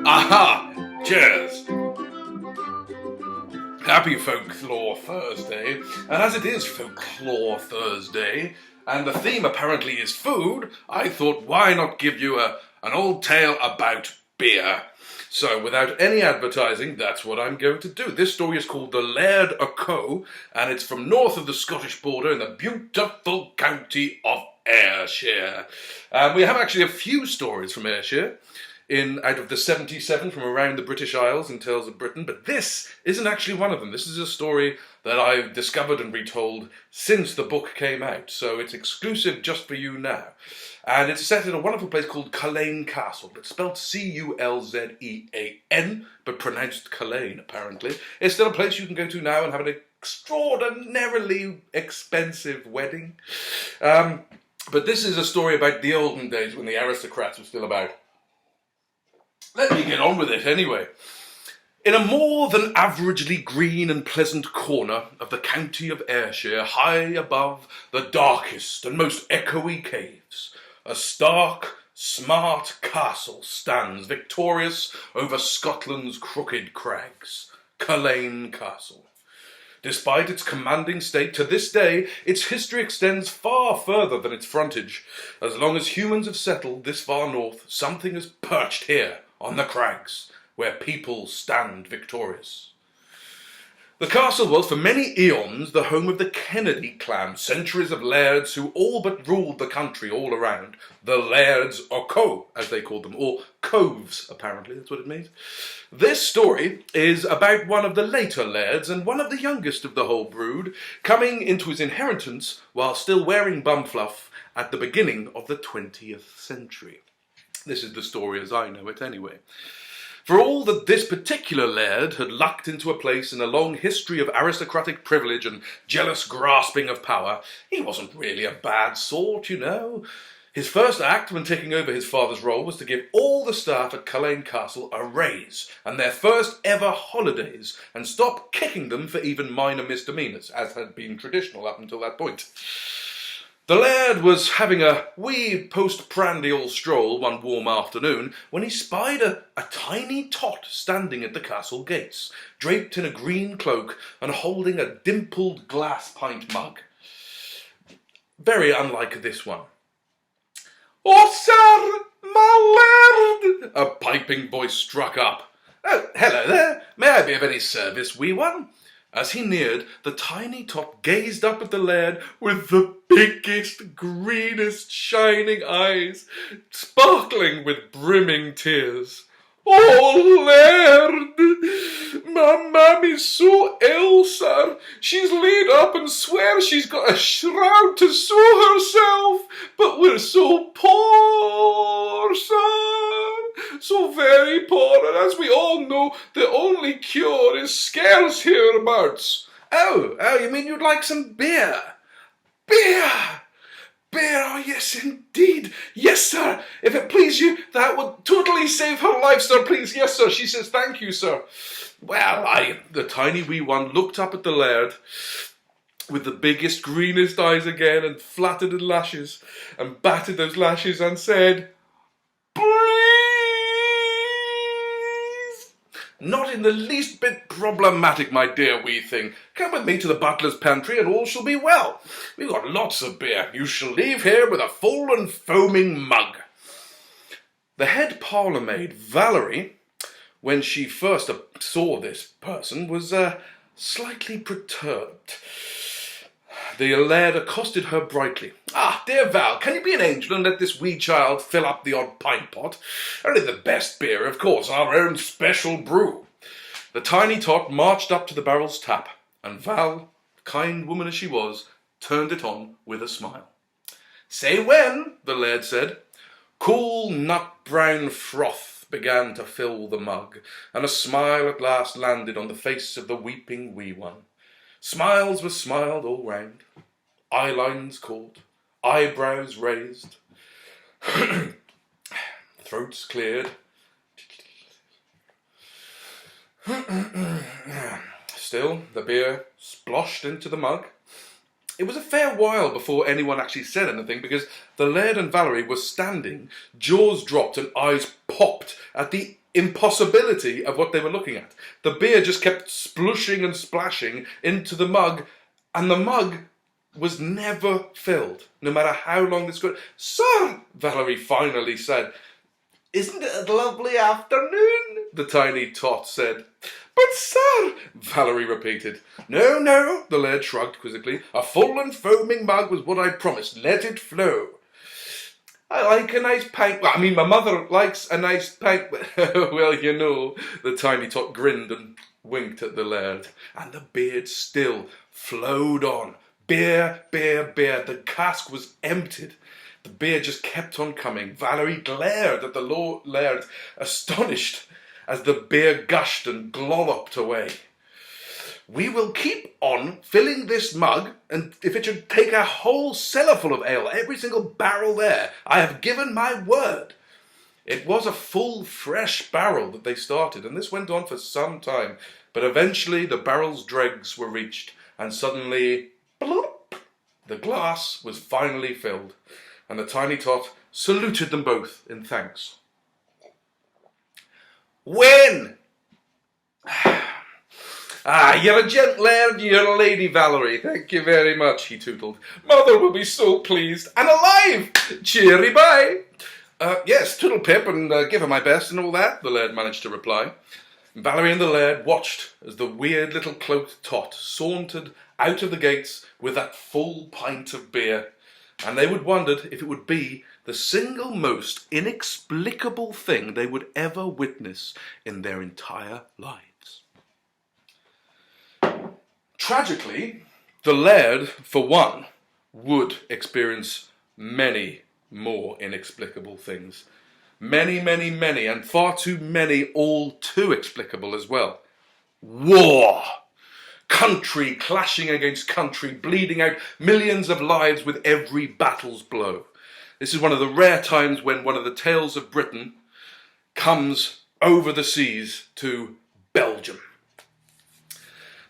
Aha! Cheers! Happy Folklore Thursday, and as it is Folklore Thursday, and the theme apparently is food, I thought why not give you an old tale about beer. So without any advertising, that's what I'm going to do. This story is called The Laird a Co, and it's from north of the Scottish border in the beautiful county of Ayrshire. We have actually a few stories from Ayrshire, out of the 77 from around the British Isles in Tales of Britain, but this isn't actually one of them. This is a story that I've discovered and retold since the book came out, so it's exclusive just for you now. And it's set in a wonderful place called Culzean Castle. It's spelled Culzean, but pronounced Culzean, apparently. It's still a place you can go to now and have an extraordinarily expensive wedding. But this is a story about the olden days when the aristocrats were still about. Let me get on with it anyway. In a more than averagely green and pleasant corner of the county of Ayrshire, high above the darkest and most echoey caves, a stark, smart castle stands victorious over Scotland's crooked crags, Culzean Castle. Despite its commanding state, to this day, its history extends far further than its frontage. As long as humans have settled this far north, something is perched here on the crags, where people stand victorious. The castle was, for many eons, the home of the Kennedy clan, centuries of lairds who all but ruled the country all around. The Lairds, or Co, as they called them, or coves, apparently, that's what it means. This story is about one of the later lairds and one of the youngest of the whole brood, coming into his inheritance while still wearing bumfluff at the beginning of the 20th century. This is the story as I know it anyway. For all that this particular laird had lucked into a place in a long history of aristocratic privilege and jealous grasping of power, he wasn't really a bad sort, you know. His first act when taking over his father's role was to give all the staff at Culzean Castle a raise and their first ever holidays and stop kicking them for even minor misdemeanours, as had been traditional up until that point. The laird was having a wee post-prandial stroll one warm afternoon when he spied a tiny tot standing at the castle gates, draped in a green cloak and holding a dimpled glass pint mug. Very unlike this one. "Oh, sir, my laird!" a piping voice struck up. "Oh, hello there. May I be of any service, wee one?" As he neared, the tiny tot gazed up at the laird with the biggest, greenest, shining eyes, sparkling with brimming tears. "Oh, Laird, my mammy's so ill, sir. She's laid up and swears she's got a shroud to sew herself, but we're so poor, sir, so very poor, and as we all know, the only cure is scarce hereabouts." Oh, you mean you'd like some beer?" "Beer! Beer, oh yes indeed. Yes, sir, if it please you, that would totally save her life, sir, please. Yes, sir." She says, "Thank you, sir." Well, the tiny wee one looked up at the laird with the biggest, greenest eyes again and flattered her lashes and batted those lashes and said, "Please." "Not in the least bit problematic, my dear wee thing. Come with me to the butler's pantry and all shall be well. We've got lots of beer. You shall leave here with a full and foaming mug." The head parlourmaid, Valerie, when she first saw this person, was slightly perturbed. The laird accosted her brightly. "Ah, dear Val, can you be an angel and let this wee child fill up the odd pint pot? Only the best beer, of course, our own Special Brew." The tiny tot marched up to the barrel's tap, and Val, kind woman as she was, turned it on with a smile. "Say when," the laird said. Cool nut-brown froth began to fill the mug, and a smile at last landed on the face of the weeping wee one. Smiles were smiled all round, eyelines caught, eyebrows raised, throats cleared. Still, the beer sploshed into the mug, It was a fair while before anyone actually said anything, because the Laird and Valerie were standing, jaws dropped and eyes popped at the impossibility of what they were looking at. The beer just kept splushing and splashing into the mug, and the mug was never filled, no matter how long this could. "Sir," Valerie finally said. "Isn't it a lovely afternoon?" the Tiny Tot said. "But, sir," Valerie repeated. "No, no," the Laird shrugged quizzically. "A full and foaming mug was what I promised. Let it flow." "I like a nice pint. Well, I mean, my mother likes a nice pint." "Well, you know," the Tiny Tot grinned and winked at the Laird. And the beard still flowed on. Beer, beer, beer. The cask was emptied. The beer just kept on coming. Valerie glared at the Laird, astonished, as the beer gushed and glolloped away. "We will keep on filling this mug, and if it should take a whole cellar full of ale, every single barrel there, I have given my word." It was a full, fresh barrel that they started, and this went on for some time. But eventually the barrel's dregs were reached, and suddenly, bloop, the glass was finally filled, and the Tiny Tot saluted them both in thanks. "When?" "You're a gent, Laird, you're a lady, Valerie. Thank you very much," he tootled. "Mother will be so pleased. And alive! Cheery bye." "Yes, toodle pip, and give her my best and all that," the Laird managed to reply. Valerie and the Laird watched as the weird little cloaked Tot sauntered out of the gates with that full pint of beer, and they would wondered if it would be the single most inexplicable thing they would ever witness in their entire lives. Tragically, the Laird, for one, would experience many more inexplicable things. Many, many, many, and far too many, all too explicable as well. War! Country clashing against country, bleeding out millions of lives with every battle's blow. This is one of the rare times when one of the tales of Britain comes over the seas to Belgium.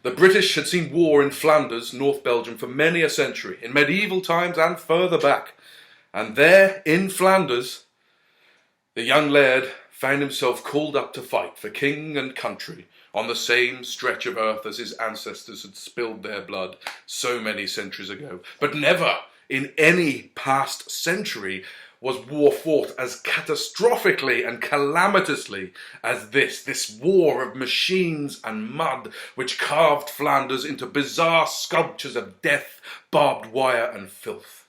The British had seen war in Flanders, North Belgium, for many a century, in medieval times and further back. And there, in Flanders, the young Laird found himself called up to fight for king and country on the same stretch of earth as his ancestors had spilled their blood so many centuries ago. But never in any past century was war fought as catastrophically and calamitously as this war of machines and mud which carved Flanders into bizarre sculptures of death, barbed wire and filth.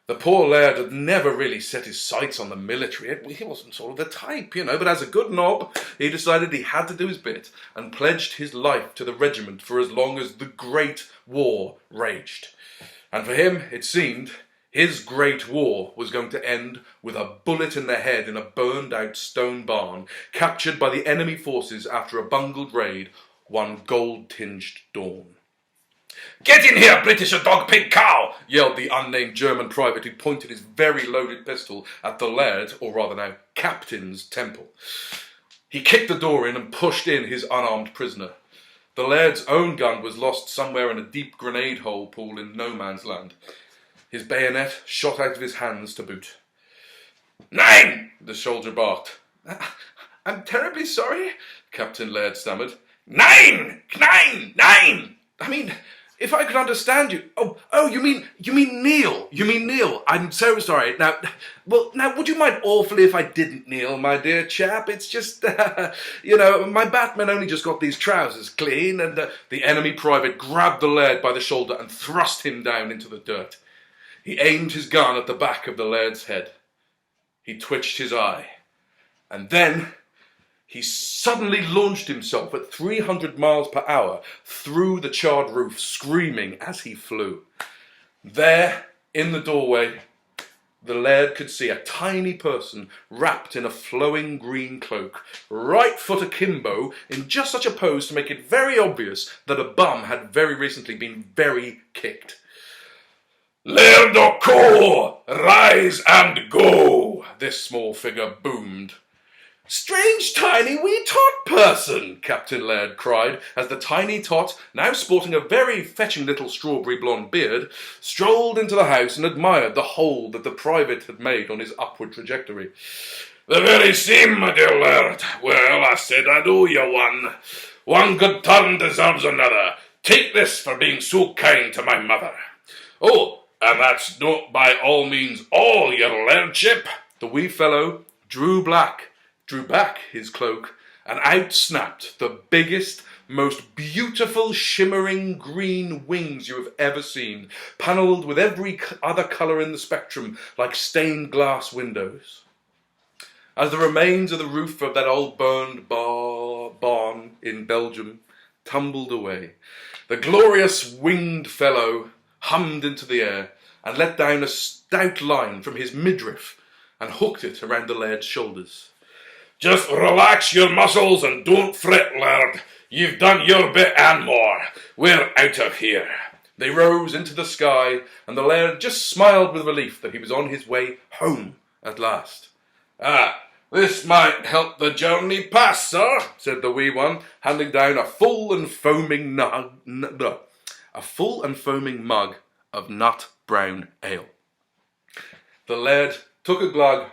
The poor Laird had never really set his sights on the military. He wasn't sort of the type, but as a good knob, he decided he had to do his bit and pledged his life to the regiment for as long as the Great War raged. And for him, it seemed, his Great War was going to end with a bullet in the head in a burned-out stone barn, captured by the enemy forces after a bungled raid one gold-tinged dawn. "Get in here, British dog, pig, cow!" yelled the unnamed German private who pointed his very loaded pistol at the Laird, or rather now, Captain's temple. He kicked the door in and pushed in his unarmed prisoner. The Laird's own gun was lost somewhere in a deep grenade hole pool in no man's land. His bayonet shot out of his hands to boot. "Nein!" the soldier barked. "I'm terribly sorry," Captain Laird stammered. "Nein! Nein! Nein! I mean, if I could understand you." Oh, you mean Neil. You mean Neil. I'm so sorry. Now, would you mind awfully if I didn't kneel, my dear chap? It's just, my Batman only just got these trousers clean, and the enemy private grabbed the Laird by the shoulder and thrust him down into the dirt. He aimed his gun at the back of the Laird's head. He twitched his eye. And then he suddenly launched himself at 300 miles per hour through the charred roof, screaming as he flew. There, in the doorway, the Laird could see a tiny person wrapped in a flowing green cloak, right foot akimbo, in just such a pose to make it very obvious that a bum had very recently been very kicked. "Laird o'Co, rise and go," this small figure boomed. "Strange tiny wee tot person," Captain Laird cried, as the Tiny Tot, now sporting a very fetching little strawberry blonde beard, strolled into the house and admired the hole that the private had made on his upward trajectory. "The very same, my dear Laird. Well, I said I'd owe you one. One good turn deserves another. Take this for being so kind to my mother. Oh, and that's not by all means all, your lairdship." The wee fellow drew back his cloak, and out snapped the biggest, most beautiful shimmering green wings you have ever seen, panelled with every other colour in the spectrum like stained glass windows. As the remains of the roof of that old burned barn in Belgium tumbled away, the glorious winged fellow hummed into the air and let down a stout line from his midriff and hooked it around the Laird's shoulders. "Just relax your muscles and don't fret, Laird. You've done your bit and more. We're out of here." They rose into the sky, and the Laird just smiled with relief that he was on his way home at last. "This might help the journey pass, sir," said the wee one, handing down a full and foaming mug of nut brown ale. The Laird took a glug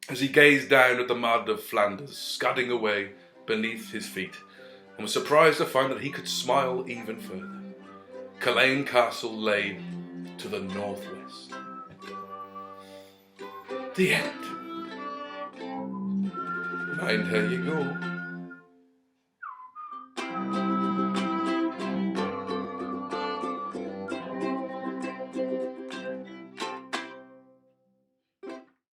as he gazed down at the mud of Flanders scudding away beneath his feet, and was surprised to find that he could smile even further. Culzean Castle lay to the northwest. The end. And there you go.